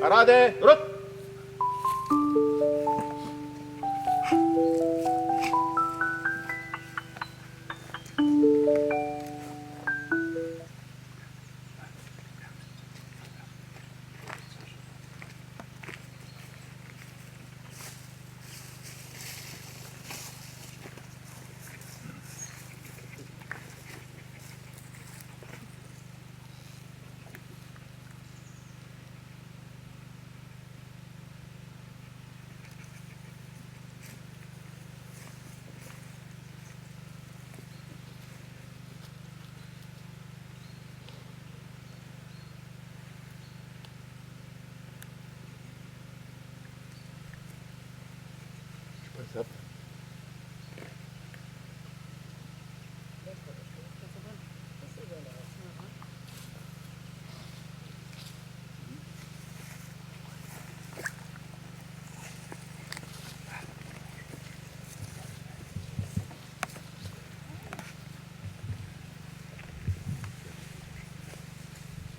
Rade, rot!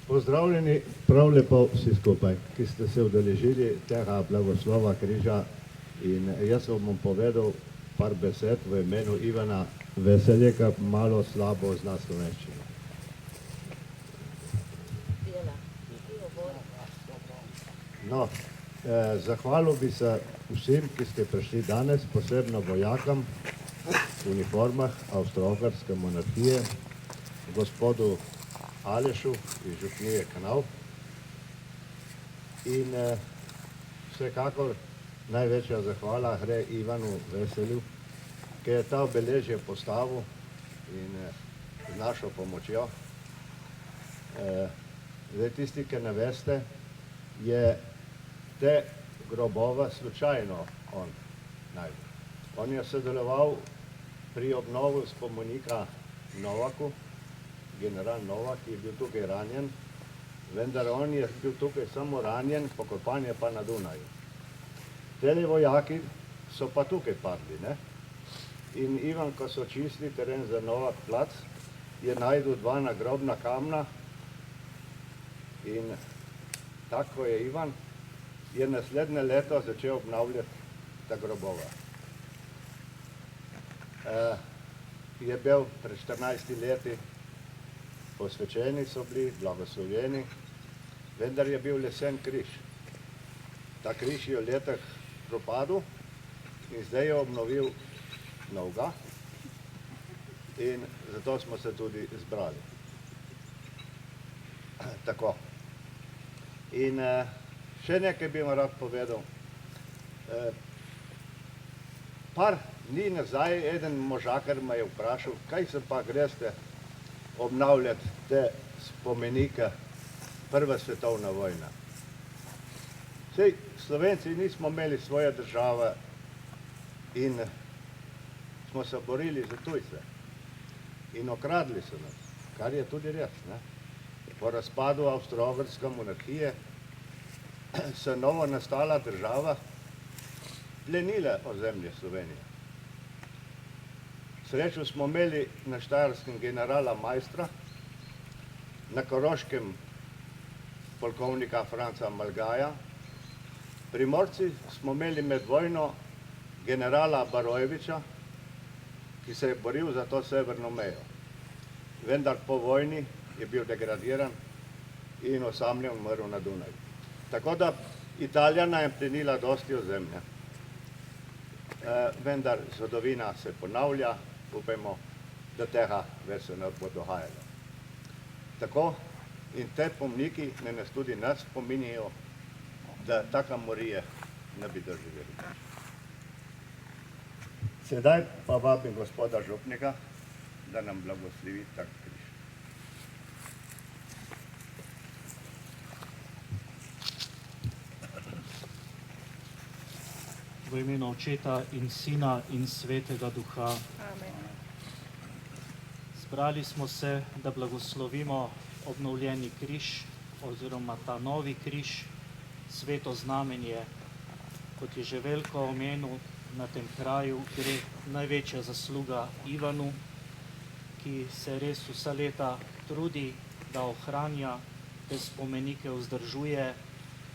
Pozdravljeni prav lepo vsi skupaj, ki ste se udeležili tega blagoslova križa, in jaz vam bom povedal par besed v imenu Ivana Veseljeka, malo slabo zna slovenščino. No, zahvalil bi se vsem, ki ste prišli danes, posebno vojakom v uniformah Avstro-Ogrske monarhije, gospodu Alešu iz župnije Kanal in vsekakor največja zahvala gre Ivanu Veselju, ki je ta obeležje postavil in z našo pomočjo. Zdaj tisti, ki ne veste, je te grobove slučajno on našel. On je sodeloval pri obnovi spomenika Novaku, general Novak, ki je bil tukaj ranjen, vendar on je bil tukaj samo ranjen, pokopan je pa na Dunaju. Teli vojaki so pa tukaj padli, ne? In Ivan, ko so čistili teren za Novak plac, je najdel dva nagrobna kamna in tako je Ivan, je naslednje leto začel obnavljati ta grobova. Je bil pred 14 leti, posvečeni so bili, blagoslovljeni, vendar je bil lesen križ. Ta križ je v letih propadel in zdaj je obnovil novega in zato smo se tudi zbrali. Tako. In še nekaj bi vam rad povedal. Par dni nazaj eden možakar me je vprašal, kaj se pa greste obnavljati te spomenike Prve svetovne vojne. Sej, Slovenci nismo imeli svoje države in smo se borili za tujce. In okradli so nas, kar je tudi res, ne? Po razpadu Avstro-Ogrske monarhije se novo nastala država plenila ozemlje Slovenije. Srečo smo imeli na Štajerskem generala Majstra, na Koroškem polkovnika Franca Malgaja, Primorci smo imeli med vojno generala Barojeviča, ki se je boril za to severno mejo. Vendar po vojni je bil degradiran in osamljen umrl na Dunaju. Tako da Italijana je plenila dosti ozemlja. Vendar zgodovina se ponavlja, upajmo, da tega več se ne bo dogajalo. Tako in te pomniki nas tudi nas spominjajo, da taka morije ne bi doživeli. Sedaj pa vabim gospoda župnika, da nam blagoslovi tak križ. V imenu Očeta in Sina in Svetega Duha. Amen. Zbrali smo se, da blagoslovimo obnovljeni križ oziroma ta novi križ, sveto znamenje. Kot je že Veljko omenil, na tem kraju gre največja zasluga Ivanu, ki se res vsa leta trudi, da ohranja te spomenike, vzdržuje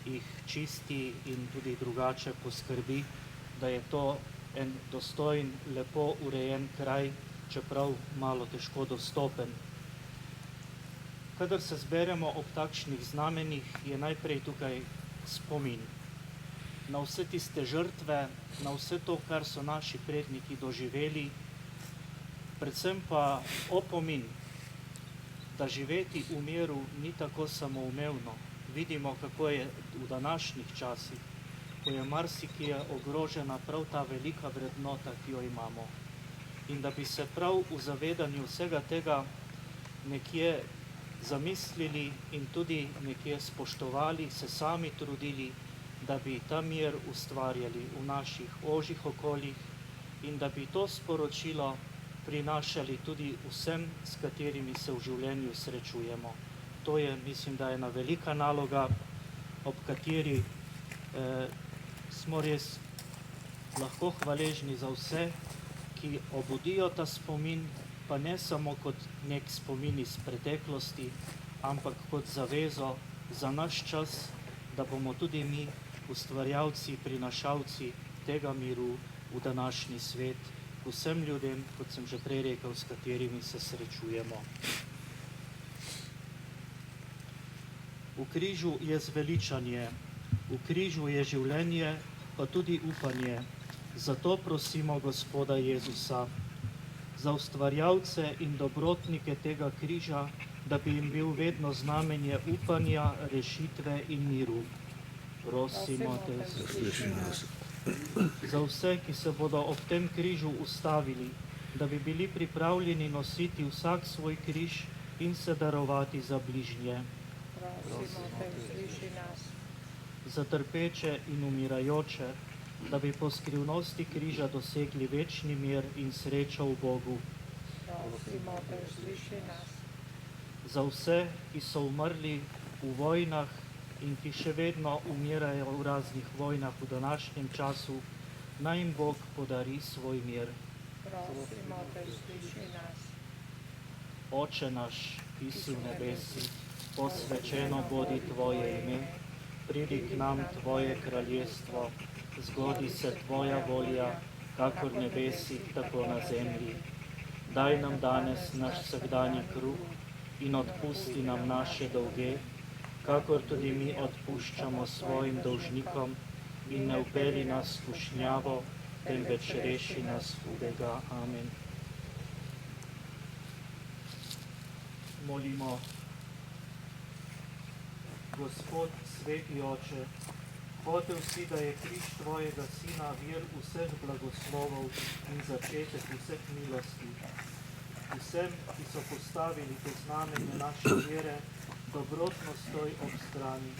jih čisti in tudi drugače poskrbi, da je to en dostojen, lepo urejen kraj, čeprav malo težko dostopen. Kadar se zberemo ob takšnih znamenjih, je najprej tukaj spomin na vse tiste žrtve, na vse to, kar so naši predniki doživeli, predvsem pa opomin, da živeti v miru ni tako samoumevno. Vidimo, kako je v današnjih časih, ko je marsikje ogrožena prav ta velika vrednota, ki jo imamo. In da bi se prav v zavedanju vsega tega nekje zamislili in tudi nekje spoštovali, se sami trudili, da bi ta mir ustvarjali v naših ožjih okoljih in da bi to sporočilo prinašali tudi vsem, s katerimi se v življenju srečujemo. To je, mislim, da ena velika naloga, ob kateri smo res lahko hvaležni za vse, ki obudijo ta spomin, pa ne samo kot nek spomin iz preteklosti, ampak kot zavezo za naš čas, da bomo tudi mi ustvarjalci, prinašalci tega miru v današnji svet, vsem ljudem, kot sem že prej rekel, s katerimi se srečujemo. V križu je zveličanje, v križu je življenje, pa tudi upanje. Zato prosimo Gospoda Jezusa za ustvarjalce in dobrotnike tega križa, da bi jim bil vedno znamenje upanja, rešitve in miru. Prosimo te, Sliši nas. za vse, ki se bodo ob tem križu ustavili, da bi bili pripravljeni nositi vsak svoj križ in se darovati za bližnje. Prosimo te, sliši nas. Za trpeče in umirajoče, da bi po skrivnosti križa dosegli večni mir in srečo v Bogu. Prosimo te, sliši nas. Za vse, ki so umrli v vojnah in ki še vedno umirajo v raznih vojnah v današnjem času, naj jim Bog podari svoj mir. Prosimo te, sliši nas. Oče naš, ki si v nebesih, posvečeno bodi tvoje ime, pridi k nam tvoje kraljestvo, zgodi se tvoja volja, kakor v nebesih, tako na zemlji. Daj nam danes naš vsakdanji kruh in odpusti nam naše dolge, kakor tudi mi odpuščamo svojim dolžnikom, in ne vpeli nas v skušnjavo, temveč reši nas hudega. Amen. Molimo. Gospod, sveti Oče, hotel si, da je križ tvojega Sina vir vseh blagoslovov in začetek vseh milosti. Vsem, ki so postavili to znamenje naše vere, dobrotno stoj ob strani.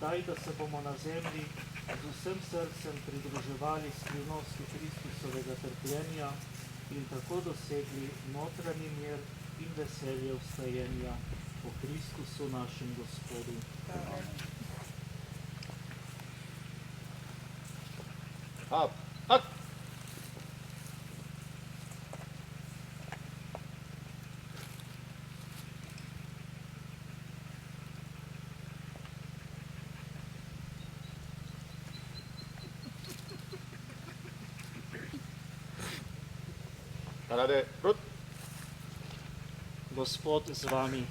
Daj, da se bomo na zemlji z vsem srcem pridruževali skrivnosti Kristusovega trpljenja in tako dosegli notranji mir in veselje vstajenja po Kristusu našem Gospodu. Up, up. Rade, prut. Gospod z vami,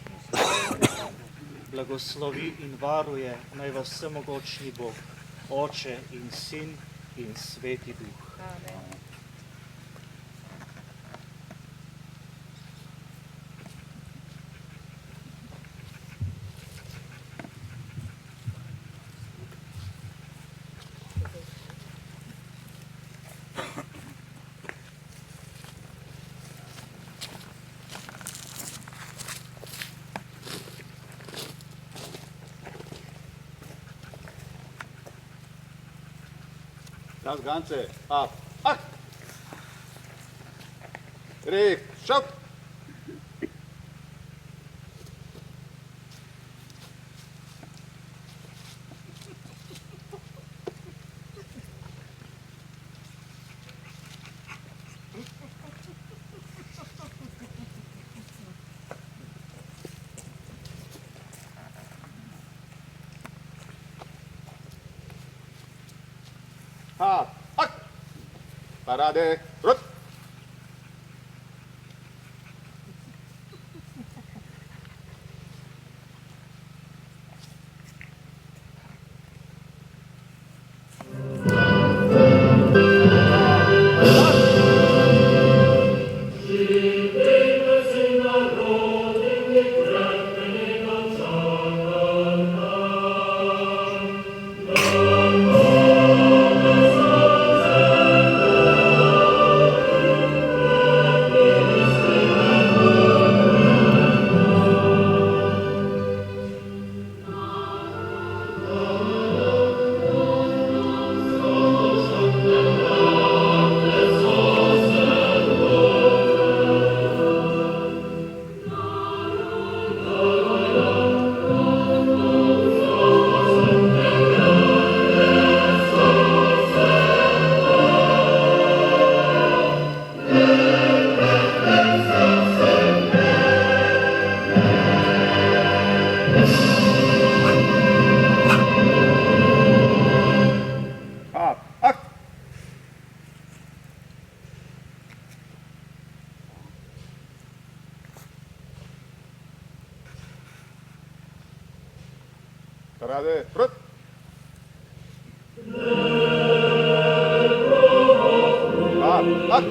blagoslovi in varuje naj vas vsemogočni Bog, Oče in Sin in Sveti Duh. Amen. Das Ganze ab. Ach! Riech, schau! Ha, ak! Parade, rut! Ha, ak! Parade, rut! Ha, ak!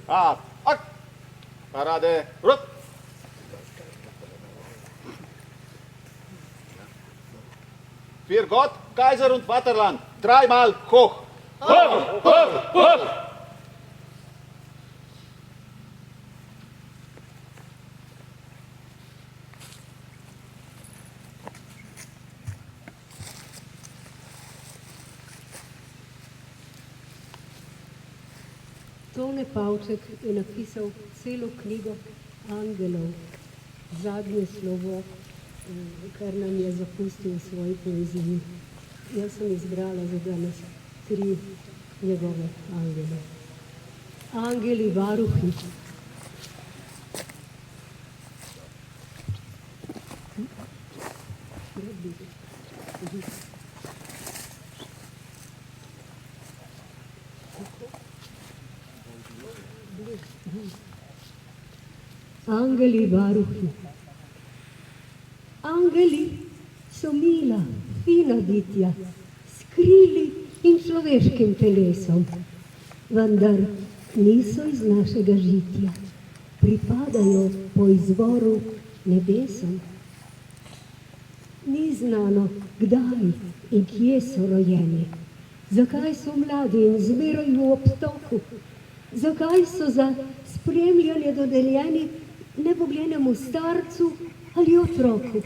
Ab, akt. Parade, rot. Für Gott, Kaiser und Vaterland, dreimal hoch. Hoch, hoch, hoch! Tone Pavček je napisal celo knjigo Angelov, zadnje slovo, kar nam je zapustil v svoji poeziji. Jaz sem izbrala za danes 3 njegove angele. Angeli varuhi. Angeli varuhi. Angeli so mila, fina bitja, s krili in človeškim telesom, vendar niso iz našega žitja, pripadajo po izvoru nebesom. Ni znano, kdaj in kje so rojeni, zakaj so mladi in zmeraj v obtoku, zakaj so za spremljanje dodeljeni nebogljenemu starcu ali otroku.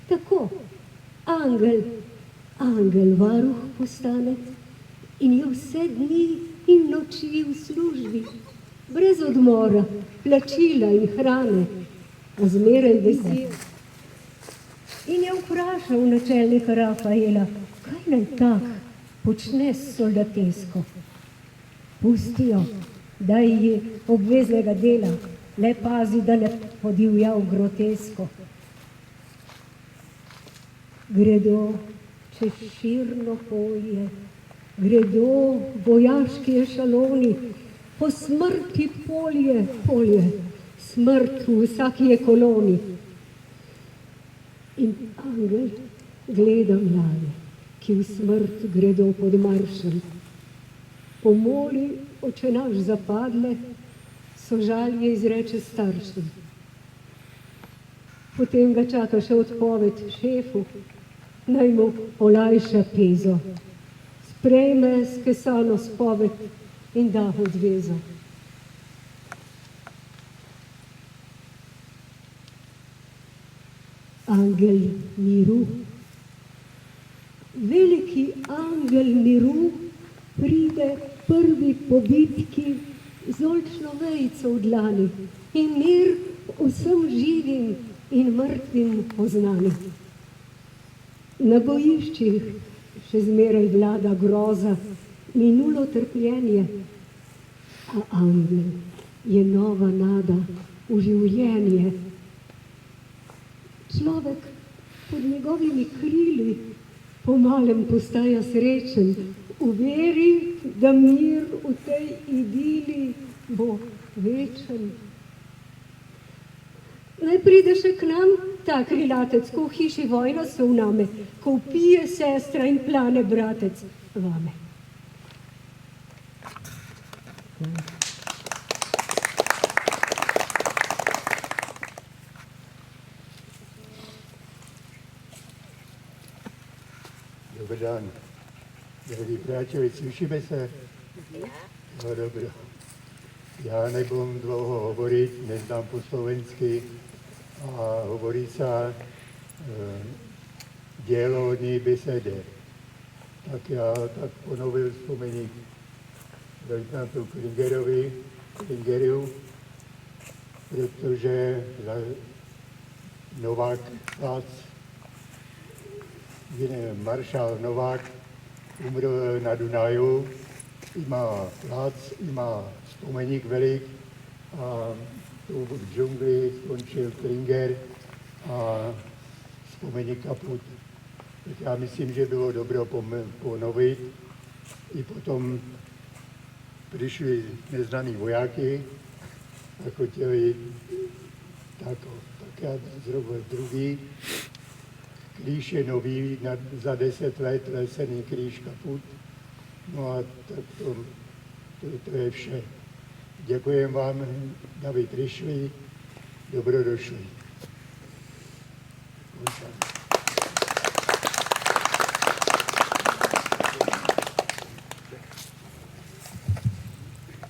Tako, angel varuh postane in je vse dni in noči v službi, brez odmora, plačila in hrane, a zmeraj vesi. In je vprašal načelnika Rafaela, kaj naj tak počne s soldatesko. Pustijo, da ji obveznega dela, le pazi, da ne podivja v grotesko. Gredo čez širno polje, gredo vojaški ešaloni, po smrti polje, smrt v vsaki je koloni. In angel gleda mlade, ki v smrt gredo pod maršem. Pomoli, oče naš zapadle, sožalje izreče staršem. Potem ga čaka še odpoved šefu, naj mu olajša pezo. Sprejme skesano spoved in da odvezo. Angel miru. Veliki angel miru pride prvi po bitki z oljčno vejico v dlani in mir vsem živim in mrtvim poznani. Na bojiščih še zmeraj vlada groza, minulo trpljenje, a angel je nova nada v življenje. Človek pod njegovimi krili po malem postaja srečen, v veri, da mir v tej idili bo večen. Naj pride še k nam ta krilatec, ko v hiši vojna se vname, ko vpije sestra in plane bratec vame. Dobar dan. Dragi prijatelji, slyšíme se? No dobro. Já nebudem dlouho hovorit, neznám po slovensky a hovorí se dělo od ní besede. Tak já tak ponovil vzpomení velitnátu Kringeriu, protože Novák maršál Novák umřel na Dunaju, má plac, má vzpomeník velik a tu v džungli skončil Kringer a vzpomeník kaput. Tak já myslím, že bylo dobré ponovit. I potom přišli neznámí vojáky a chtěli tak já zrovna druhý. Kříž je nový, za 10 let lesený kříž kaput. No a tak to je vše. Děkujem vám, da bi prišli. Dobrodošli.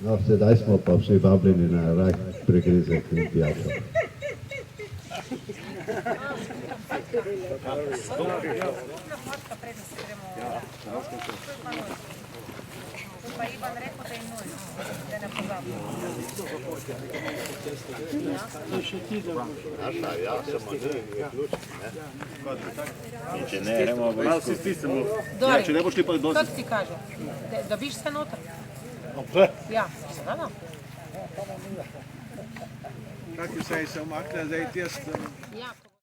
No, sedaj smo pa vsi vabljeni na raj pregrizek in pijačo. Pa Ivan rekel, da je nujno, da ne pozabimo. Naša, ja, samo ne, je ključ, ne? Če ne, gremo v Malo si stisnemo. Dori, Če ne boš šli pa dosti. kako ti kaže? Dobiš se noter? Ja, seveda. Kak je vse se omakne, zdaj test. Ja.